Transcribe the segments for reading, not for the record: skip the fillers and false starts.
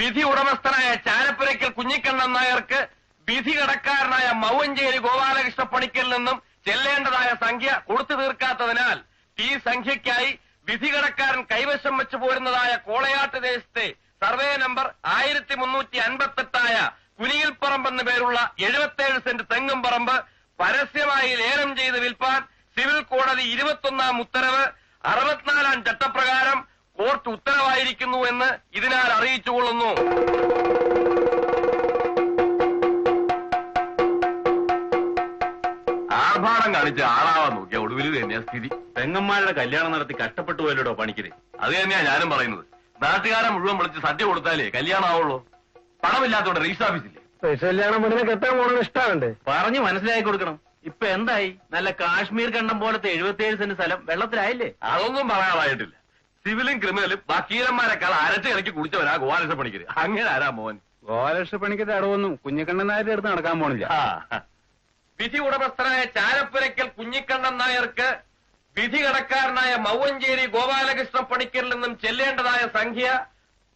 വിധി ഉടമസ്ഥനായ ചാലപ്പുരയ്ക്കൽ കുഞ്ഞിക്കണ്ണൻ നായർക്ക് വിധി കടക്കാരനായ മൗവഞ്ചേരി ഗോപാലകൃഷ്ണ പണിക്കലിൽ നിന്നും ചെല്ലേണ്ടതായ സംഖ്യ കൊടുത്തു തീർക്കാത്തതിനാൽ ഈ സംഖ്യയ്ക്കായി വിധി കടക്കാരൻ കൈവശം വെച്ചു പോരുന്നതായ കോളയാട്ട് ദേശത്തെ സർവേ നമ്പർ 1358 കുനിയിൽപ്പറമ്പ് എന്നു പേരുള്ള 77 സെന്റ് തെങ്ങും പറമ്പ് പരസ്യമായി ലേലം ചെയ്ത് വിൽപ്പാൻ സിവിൽ കോടതി 21-ാം ഉത്തരവ് 64-ാം ചട്ടപ്രകാരം കോർട്ട് ഉത്തരവായിരിക്കുന്നു എന്ന് ഇതിനാൽ അറിയിച്ചുകൊള്ളുന്നു. ആർഭാടം കാണിച്ച് ആളാവാൻ നോക്കിയ ഒടുവിൽ തന്നെയാ സ്ഥിതി. പെങ്ങന്മാരുടെ കല്യാണം നടത്തി കഷ്ടപ്പെട്ടു പോയല്ലോ പണിക്കര്. അത് തന്നെയാ ഞാനും പറയുന്നത്. നാട്ടുകാരെ മുഴുവൻ വിളിച്ച് സദ്യ കൊടുത്താലേ കല്യാണം ആവുള്ളൂ. പണമില്ലാത്തോടെ രജിസ്റ്റർ ഓഫീസില്ലേ? കല്യാണം പെണ്ണിനെ കെട്ടാൻ പോകണം ഇഷ്ടമുണ്ട്. പറഞ്ഞു മനസ്സിലാക്കി കൊടുക്കണം. ഇപ്പൊ എന്തായി? നല്ല കാശ്മീർ കണ്ടം പോലത്തെ 77 സെന്റ് സ്ഥലം വെള്ളത്തിലായില്ലേ? അതൊന്നും പറയാറായിട്ടില്ല. സിവിലും ക്രിമിനലും വക്കീലന്മാരെക്കാൾ അരച്ച് ഇറക്കി കുടിച്ചവരാ ഗോപാലകൃഷ്ണ പണിക്കര്. അങ്ങനെ ആരാ മോൻ? ഗോപാലകൃഷ്ണ പണിക്കരുടെ അടവൊന്നും കുഞ്ഞിക്കണ്ണൻ നായരുടെ അടുത്ത് നടക്കാൻ പോണില്ല. വിധി ഉടമസ്ഥനായ ചാലപ്പുരയ്ക്കൽ കുഞ്ഞിക്കണ്ണൻ നായർക്ക് വിധി കടക്കാരനായ മൗവഞ്ചേരി ഗോപാലകൃഷ്ണ പണിക്കരിൽ നിന്നും ചെല്ലേണ്ടതായ സംഖ്യ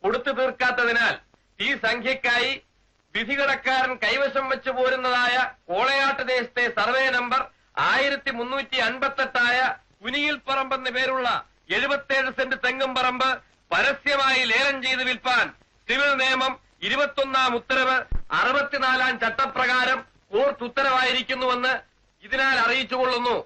കൊടുത്തു തീർക്കാത്തതിനാൽ ഈ സംഖ്യയ്ക്കായി വിധി കടക്കാരൻ കൈവശം വെച്ചു പോരുന്നതായ കോളയാട്ട് ദേശത്തെ സർവേ നമ്പർ 1358 കുനിയിൽപ്പറമ്പ് എന്നു പേരുള്ള 77 സെന്റ് തെങ്ങും പറമ്പ് പരസ്യമായി ലേലം ചെയ്ത് വിൽപ്പാൻ സിവിൽ നിയമം 21-ാം ഉത്തരവ് 64-ാം ചട്ടപ്രകാരം കോർട്ട് ഉത്തരവായിരിക്കുന്നുവെന്ന് ഇതിനാൽ അറിയിച്ചുകൊള്ളുന്നു.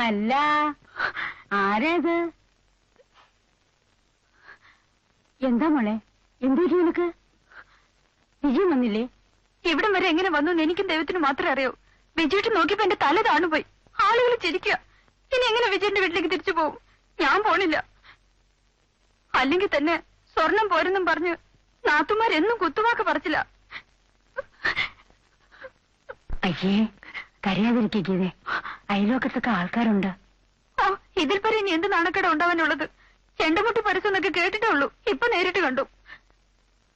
അല്ല, ആരേത്? എന്താ മോളെ, എന്തു നിനക്ക്? വിജയം വന്നില്ലേ? ഇവിടം വരെ എങ്ങനെ വന്നു എനിക്കും ദൈവത്തിന് മാത്രമേ അറിയൂ. വിജയിട്ട് നോക്കിയപ്പോ എന്റെ തല താണുപോയി. ആളുകൾ ചിരിക്കുക. ഇനി എങ്ങനെ വിജയന്റെ വീട്ടിലേക്ക് തിരിച്ചു പോകും? ഞാൻ പോണില്ല. അല്ലെങ്കിൽ തന്നെ സ്വർണം പോരെന്നും പറഞ്ഞ് നാത്തുമാരെന്നും കുത്തുവാക്ക് പറച്ചില്ല. അയ്യേ, കരയാതിരിക്കേ. അയലോക്കത്തൊക്കെ ആൾക്കാരുണ്ട്. ഓ, ഇതിൽ പരം ഇനി എന്ത് നാണക്കേട ഉണ്ടാവാനുള്ളത്? ചെണ്ടമുട്ടി പരസ്യമൊക്കെ കേട്ടിട്ടേ ഉള്ളൂ. ഇപ്പൊ നേരിട്ട് കണ്ടു.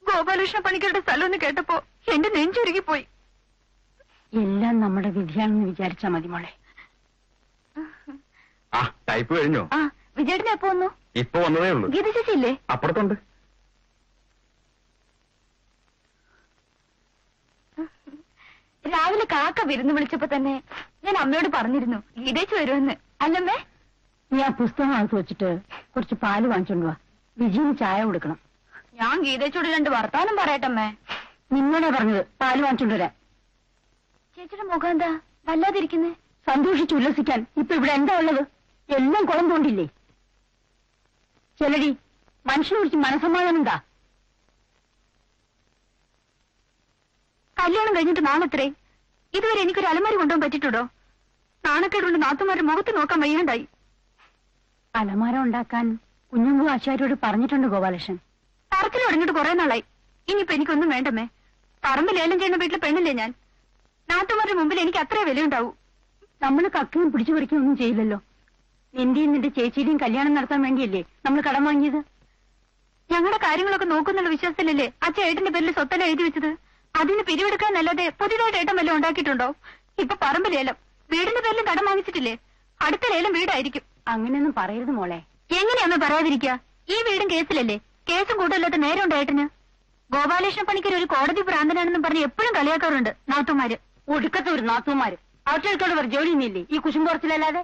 ഗോപാലകൃഷ്ണ പണിക്കരുടെ സ്ഥലം എന്ന് കേട്ടപ്പോ എന്റെ നെഞ്ചുരുകിപ്പോയി. എല്ലാം നമ്മുടെ വിധിയാണെന്ന് വിചാരിച്ചാ മതി മോളെ. ടൈപ്പ് കഴിഞ്ഞോ? ആ, വിജയേട്ടനെ എപ്പോ വന്നു? ഇപ്പൊ വന്നതേ ഉള്ളൂ. ഗീത ചേച്ചി ഇല്ലേ? അപ്പുറത്തുണ്ട്. രാവിലെ കാക്ക വിരുന്ന് വിളിച്ചപ്പോ തന്നെ ഞാൻ അമ്മയോട് പറഞ്ഞിരുന്നു ഗീതേച്ച് വരുമെന്ന്. അല്ലമ്മേ? നീ ആ പുസ്തകം അകത്ത് വെച്ചിട്ട് കുറച്ച് പാല് വാങ്ങിച്ചോണ്ട് വാ. വിജയിന് ചായ കൊടുക്കണം. ഞാൻ ഗീതേച്ചോട് 2 വർത്താനം പറയട്ടമ്മേ. നിന്നോടാ പറഞ്ഞത് പാല് വാങ്ങിച്ചോണ്ട് വരാൻ. ചേച്ചിയുടെ മുഖം എന്താ വല്ലാതിരിക്കുന്നേ? സന്തോഷിച്ച് ഉല്ലസിക്കാൻ ഇപ്പൊ ഇവിടെ എന്താ ഉള്ളത്? എല്ലാം കുളം തോണ്ടില്ലേ? ചെലടി, മനുഷ്യനെ കുറിച്ച് മനസ്സമാധാനം എന്താ? കല്യാണം കഴിഞ്ഞിട്ട് നാളെത്രേ? ഇതുവരെ എനിക്കൊരു അലമാരി കൊണ്ടുപോകാൻ പറ്റിട്ടുണ്ടോ? നാണക്കേടുകൊണ്ട് നാത്തുമാരുടെ മുഖത്ത് നോക്കാൻ വയ്യാണ്ടായി. അലമാര ഉണ്ടാക്കാൻ കുഞ്ഞുമ്പു ആശാരിയോട് പറഞ്ഞിട്ടുണ്ട് ഗോപാലകൃഷ്ണൻ. പറച്ചിൽ തുടങ്ങിയിട്ട് കുറെ നാളായി. ഇനിയിപ്പോ എനിക്കൊന്നും വേണ്ടമ്മേ. പറമ്പ് ലേലം ചെയ്യുന്ന വീട്ടിലെ പെണ്ണില്ലേ ഞാൻ. നാത്തുമാരുടെ മുമ്പിൽ എനിക്ക് അത്രേ വിലയുണ്ടാവൂ. നമ്മൾ കക്കയും പിടിച്ചു പറിക്കുകയും ഒന്നും ചെയ്യില്ലല്ലോ. നിന്റെയും നിന്റെ ചേച്ചിയുടെയും കല്യാണം നടത്താൻ വേണ്ടിയല്ലേ നമ്മൾ കടം വാങ്ങിയത്? ഞങ്ങളുടെ കാര്യങ്ങളൊക്കെ നോക്കുന്നുള്ള വിശ്വാസത്തിലല്ലേ അച്ഛൻ ഏട്ടന്റെ പേരിൽ സ്വത്തെല്ലാം എഴുതി വെച്ചത്. അതിന് പിരിവെടുക്കാന്നല്ലാതെ പുതിയതായിട്ട് ഏട്ടൻ വല്ലതും ഉണ്ടാക്കിയിട്ടുണ്ടോ? ഇപ്പൊ പറമ്പ് ലേലം, വീടിന്റെ പേരിലും കടം വാങ്ങിച്ചിട്ടില്ലേ? അടുത്ത ലേലം വീടായിരിക്കും. അങ്ങനെയൊന്നും പറയരുത് മോളെ. എങ്ങനെയാന്ന് പറയാതിരിക്കുക? ഈ വീടും കേസിലല്ലേ? കേസും കൂടല്ലാത്ത നേരമുണ്ട് ഏട്ടന്. ഗോപാലകൃഷ്ണ പണിക്കർ ഒരു കോടതി ഭ്രാന്തനാണെന്നും പറഞ്ഞ് എപ്പോഴും കളിയാക്കാറുണ്ട് നാത്തുമാര്. ഒടുക്കത്തെ ഒരു നാത്തുമാര്. അവറ്റകൾക്കോട് വേറെ ജോലിയൊന്നുമില്ലേ ഈ കുശുമ്പുറച്ചിലല്ലാതെ?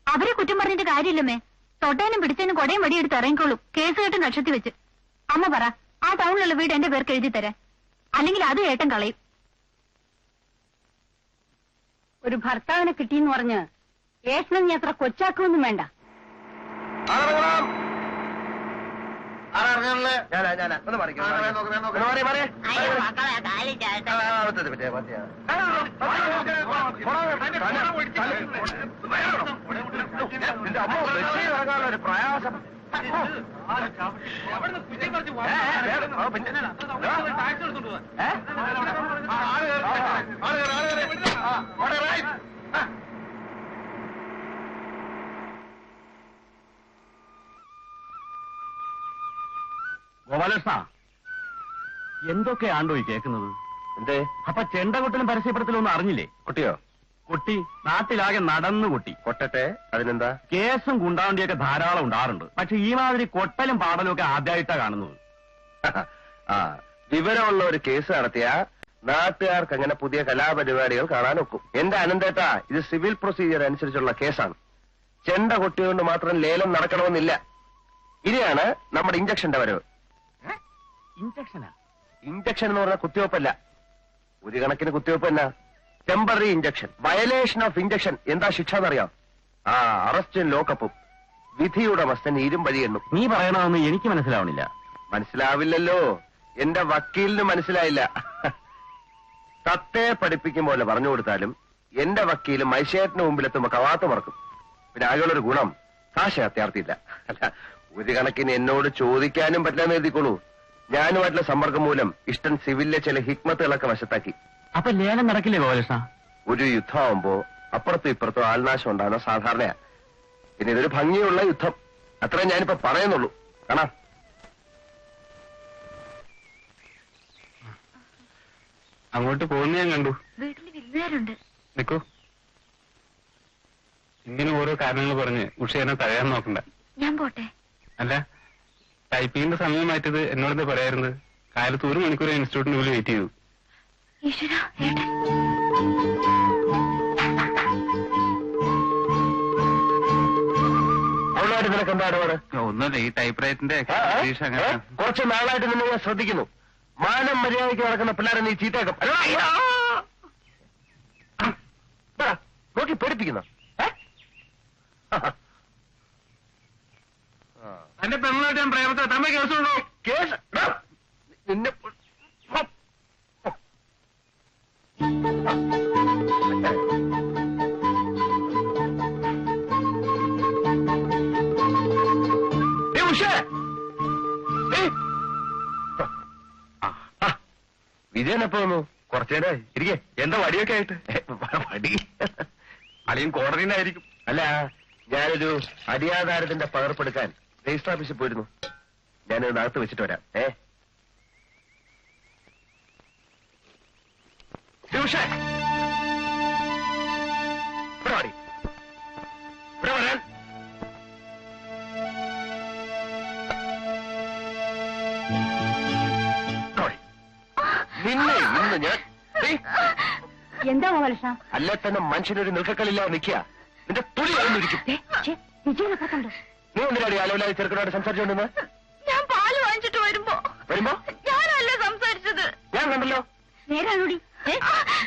അവരെ കുറ്റം പറഞ്ഞിട്ട് കാര്യമില്ലമ്മേ. തൊട്ടേനും പിടിച്ചതിനും കൊടയും വടിയെടുത്ത് ഇറങ്ങിക്കോളും കേസ് കേട്ട് നക്ഷത്തി വെച്ച്. അമ്മ പറ, ആ ടൗണിലുള്ള വീട് എന്റെ പേർക്ക് എഴുതി തരാൻ. അല്ലെങ്കിൽ അത് ഏട്ടൻ കളയും. ഒരു ഭർത്താവിനെ കിട്ടിയെന്ന് പറഞ്ഞ് ഏട്ടനെ നീ അത്ര കൊച്ചാക്കൊന്നും വേണ്ട. പ്രയാസം ഗോപാലകൃഷ്ണ, എന്തൊക്കെയാണ്ടോ ഈ കേൾക്കുന്നത്? എന്തേ? അപ്പൊ ചെണ്ടകൊട്ടിലും പരസ്യപ്പെടുത്തലൊന്നും അറിഞ്ഞില്ലേ? കുട്ടിയോ? കുട്ടി നാട്ടിലാകെ നടന്നു കുട്ടി. കൊട്ടട്ടെ, അതിനെന്താ? കേസും കുണ്ടാവണ്ടിയൊക്കെ ധാരാളം ഉണ്ടാറുണ്ട്. പക്ഷെ ഈ മാതിരി കൊട്ടലും പാടലും ഒക്കെ ആദ്യമായിട്ടാ കാണുന്നത്. ആ, വിവരമുള്ള ഒരു കേസ് നടത്തിയ നാട്ടുകാർക്ക് അങ്ങനെ പുതിയ കലാപരിപാടികൾ കാണാൻ ഒക്കും. എന്റെ അനന്തേട്ടാ, ഇത് സിവിൽ പ്രൊസീജിയർ അനുസരിച്ചുള്ള കേസാണ്. ചെണ്ട കൊട്ടിയോണ്ട് മാത്രം ലേലം നടക്കണമെന്നില്ല. ഇനിയാണ് നമ്മുടെ ഇഞ്ചക്ഷന്റെ വരവ്. ഇഞ്ചക്ഷനാ? ഇഞ്ചക്ഷൻ എന്ന് പറഞ്ഞാൽ കുത്തിവെപ്പല്ല. ഒരു കണക്കിന് കുത്തിവെപ്പ് തന്നെ. Temporary injection, violation of injection. എന്താ ശിക്ഷ എന്നറിയാം? ആ, അറസ്റ്റും ലോക്കപ്പും. വിധിയുടെ മസ്തൻ ഇരുമ്പഴി എണ്ണും. നീ പറയണമെന്ന് എനിക്ക് മനസ്സിലാവണില്ല. മനസ്സിലാവില്ലല്ലോ, എന്റെ വക്കീലിന് മനസ്സിലായില്ല. തത്തെ പഠിപ്പിക്കും പോലെ പറഞ്ഞു കൊടുത്താലും എന്റെ വക്കീല് മൈശേറ്റിന് മുമ്പിലെത്തുമ്പോ കവാത്ത് മറക്കും. പിന്നെ ആകെയുള്ളൊരു ഗുണം, കാശ് അത്യാർത്ഥിയില്ല. അല്ല, ഒരു കണക്കിന് എന്നോട് ചോദിക്കാനും പറ്റില്ലെന്ന് എഴുതിക്കോളൂ. ഞാനുമായിട്ടുള്ള സമ്പർക്കം മൂലം ഇഷ്ടൻ സിവിലിലെ ചില ഹിക്മത്തുകളൊക്കെ വശത്താക്കി. അപ്പൊ ലേലം നടക്കില്ലേ ഗോപാലകൃഷ്ണ? ഒരു യുദ്ധമാകുമ്പോ അപ്പുറത്തും ഇപ്പുറത്തും ആൾനാശം ഉണ്ടാകുന്ന സാധാരണയാ. പിന്നെ ഇതൊരു ഭംഗിയുള്ള യുദ്ധം, അത്രേ ഞാനിപ്പോ പറയുന്നുള്ളൂ. കാണാം. അങ്ങോട്ട് പോകുന്ന ഞാൻ കണ്ടു. വീട്ടിൽ വിരുന്നുകാരുണ്ട്. നിക്കൂ. ഇങ്ങനെ ഓരോ കാരണങ്ങൾ പറഞ്ഞ് ഉഷേനെ തടയാൻ നോക്കണ്ട. ഞാൻ പോട്ടെ. അല്ല, ടൈപ്പിങ്ങിന്റെ സമയം മാറ്റിയത് എന്നോടെന്താ പറയാറുണ്ട്? കാലത്ത് 1 മണിക്കൂർ ഇൻസ്റ്റിറ്റ്യൂട്ടിന് ഉള്ളിൽ വെയിറ്റ് ചെയ്തു. ഈശ്വര, ഏട്ടൻ. അവളായിട്ട് നിനക്ക് എന്താ ഇടപാട്? ഒന്നുമില്ല, ഈ ടൈപ്പ് റൈറ്റിന്റെ കുറച്ച് നാളായിട്ട് നിന്നെ ഞാൻ ശ്രദ്ധിക്കുന്നു. മാനം മര്യാദയ്ക്ക് നടക്കുന്ന പിള്ളേരെ നീ ചീത്തയാക്കും. നോക്കി പേടിപ്പിക്കുന്ന എന്റെ പെണ്ണായിട്ട് ഞാൻ പ്രേമത്തെ തമ്മ കേസുണ്ടോ? കേസ് നിന്നെ വിജയനെപ്പോ വന്നു? കുറച്ചേരെ ഇരിക്കേ. എന്താ വടിയൊക്കെ ആയിട്ട്? വടി അളിയും കോടതിയിലായിരിക്കും. അല്ല, ഞാനൊരു അടിയാധാരത്തിന്റെ പകർപ്പെടുക്കാൻ രജിസ്റ്റർ ഓഫീസിൽ പോയിരുന്നു. ഞാനത് നടത്ത് വെച്ചിട്ട് വരാം. ഇവിടെ വരാൻ. നിന്നെ ഇന്ന് ഞാൻ എന്താ ഗോപാലകൃഷ്ണ? അല്ല തന്നെ മനുഷ്യനൊരു നിൽക്കക്കളില്ലാതെ നിൽക്കുക. നിന്റെ തുണി ഒന്നിരിക്കും. വിജയനപ്പുറത്തുണ്ട്. നീ ഒന്നിനാടി അലവിലാതെ ചെറുക്കനോട് സംസാരിച്ചുകൊണ്ടിരുന്ന? ഞാൻ പാല് വാങ്ങിച്ചിട്ട് വരുമ്പോ ഞാനല്ല സംസാരിച്ചത്. ഞാൻ കണ്ടല്ലോ. നേരാണോടി?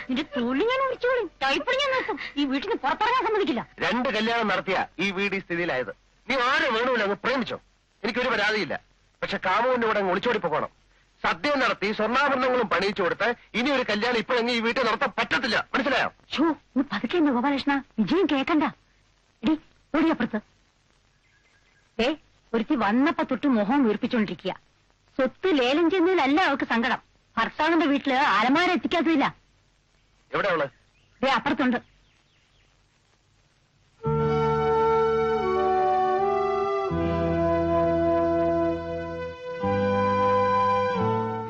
നിന്റെ തുള്ളി ഞാൻ വിളിച്ചോളി. ടൈപ്പിൾ ഞാൻ നിർത്തും. ഈ വീട്ടിൽ നിന്ന് പുറത്തിറങ്ങാൻ സമ്മതിക്കില്ല. 2 കല്യാണം നടത്തിയ ഈ വീട് ഈ സ്ഥിതിയിലായത്. നീ ആരെ വേണമില്ല അങ്ങ് പ്രേമിച്ചോ, എനിക്കൊരു പരാതിയില്ല. പക്ഷെ കാമുവിന്റെ കൂടെ അങ്ങ് ഒളിച്ചോടി പോകണം. സദ്യ നടത്തി സ്വർണ്ണാഭരണങ്ങളും പണിയിച്ചു കൊടുത്ത് ഇനി ഒരു കല്യാണം ഇപ്പോഴെങ്കിൽ ഈ വീട്ടിൽ നടത്താൻ പറ്റത്തില്ല. മനസ്സിലായോ? ഷോ, ഒന്ന് പതുക്കെ ഗോപാലകൃഷ്ണ. വിജയം കേക്കണ്ട. എടി, ഓടിയപ്പുറത്ത്. ഒരുത്തി വന്നപ്പോ തൊട്ട് മുഖം വീർപ്പിച്ചോണ്ടിരിക്കുക. സ്വത്ത് ലേലം ചെയ്യുന്നതിലല്ല അവൾക്ക് സങ്കടം. ഭർത്താവിന്റെ വീട്ടില് അലമാര എത്തിക്കാത്തതില്ല. എവിടെ അവള്? അപ്പുറത്തുണ്ട്.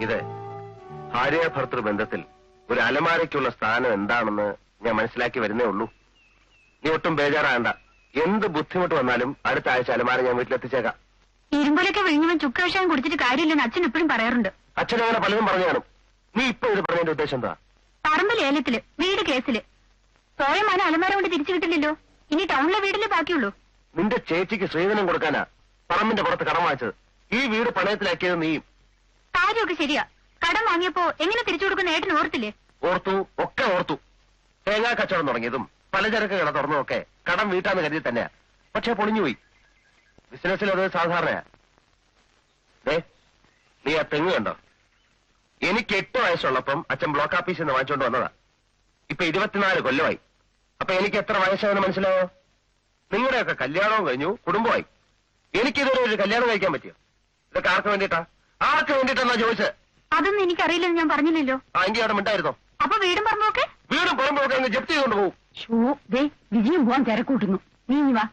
ഇത് ഭാര്യ ഭർത്തൃ ബന്ധത്തിൽ ഒരു അലമാരയ്ക്കുള്ള സ്ഥാനം എന്താണെന്ന് ഞാൻ മനസ്സിലാക്കി വരുന്നേ ഉള്ളൂ. നീ ഒട്ടും ബേജാറാകണ്ട. എന്ത് ബുദ്ധിമുട്ട് വന്നാലും അടുത്ത ആഴ്ച അലമാര ഞാൻ വീട്ടിലെത്തിച്ചേക്കാം. ഇരുമ്പൊലൊക്കെ വിഴിഞ്ഞവൻ ചുക്ക് കഷായം കുടിച്ചിട്ട് കാര്യമില്ലെന്ന് അച്ഛൻ എപ്പോഴും പറയാറുണ്ട്. അച്ഛൻ അങ്ങനെ പലതും പറഞ്ഞു കാണും. നീ ഇപ്പൊ ഇത് പറഞ്ഞതിന്റെ ഉദ്ദേശം എന്താ? പറമ്പ് ലേലത്തില്, വീട് കേസില്. പോയ മന അലമാര കൊണ്ട് തിരിച്ചു കിട്ടില്ലല്ലോ. ഇനി ടൗണിലെ വീട്ടിലേ ബാക്കിയുള്ളൂ. നിന്റെ ചേച്ചിക്ക് സ്ത്രീധനം കൊടുക്കാനാ പറമ്പിന്റെ പുറത്ത് കടം വാങ്ങിച്ചത്. ഈ വീട് പണയത്തിലാക്കിയത് നീയും. കാര്യമൊക്കെ ശരിയാ. കടം വാങ്ങിയപ്പോ എങ്ങനെ തിരിച്ചു കൊടുക്കുന്ന ഏട്ടൻ ഓർത്തില്ലേ? ഓർത്തു, ഒക്കെ ഓർത്തു. തേങ്ങാ കച്ചവടം തുടങ്ങിയതും പലചരക്ക് കട തുറന്നതൊക്കെ കടം വീട്ടാന്ന് കരുതി തന്നെയാ. പക്ഷെ പൊളിഞ്ഞുപോയി. ബിസിനസ്സിൽ അത് സാധാരണയാ. നീ ആ തെങ്ങ് കണ്ടോ? എനിക്ക് 8 വയസ്സുള്ളപ്പം അച്ഛൻ ബ്ലോക്ക് ഓഫീസിൽ നിന്ന് വാങ്ങിച്ചോണ്ട് വന്നതാ. ഇപ്പൊ 24 കൊല്ലമായി. അപ്പൊ എനിക്ക് എത്ര വയസ്സായെന്ന് മനസ്സിലായോ? നിങ്ങളുടെയൊക്കെ കല്യാണവും കഴിഞ്ഞു, കുടുംബമായി. എനിക്കിതുവരെ ഒരു കല്യാണം കഴിക്കാൻ പറ്റിയോ? ഇതൊക്കെ ആർക്ക് വേണ്ടിയിട്ടാ? ആർക്ക് വേണ്ടിയിട്ടെന്നാ ചോദിച്ചത്? അതൊന്നും എനിക്കറിയില്ലെന്ന് ഞാൻ പറഞ്ഞില്ലല്ലോ. ആ എങ്കിൽ അവിടെ മിണ്ടായിരുന്നോ? അപ്പൊ വീടും പറമ്പൊക്കെ വീടും പറമ്പൊക്കെ അങ്ങ് ജപ്തി ചെയ്തുകൊണ്ട് പോകും. ഷോ ദേ വിജയം പോവാൻ തിരക്കൂട്ടുന്നു. നീ വാ.